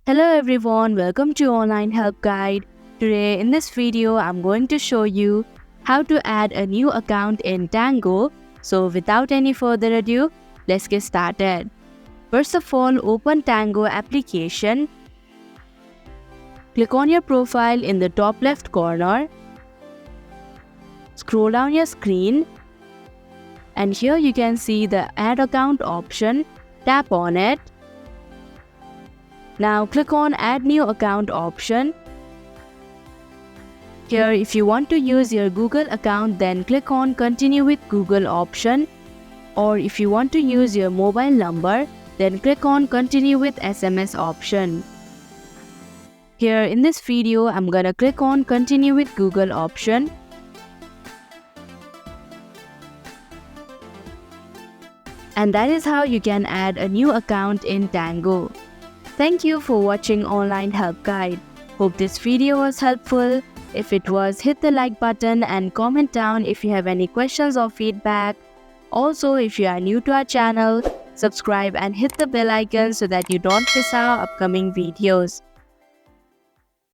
Hello everyone, welcome to Online Help Guide. Today in this video, I'm going to show you how to add a new account in Tango. So without any further ado, let's get started. First of all, open Tango application. Click on your profile in the top left corner. Scroll down your screen. And here you can see the Add Account option. Tap on it. Now click on Add New Account option. Here, if you want to use your Google account, then click on Continue with Google option. Or if you want to use your mobile number, then click on Continue with SMS option. Here in this video, I'm gonna click on Continue with Google option. And that is how you can add a new account in Tango. Thank you for watching Online Help Guide. Hope this video was helpful. If it was, hit the like button and comment down if you have any questions or feedback. Also, if you are new to our channel, subscribe and hit the bell icon so that you don't miss our upcoming videos.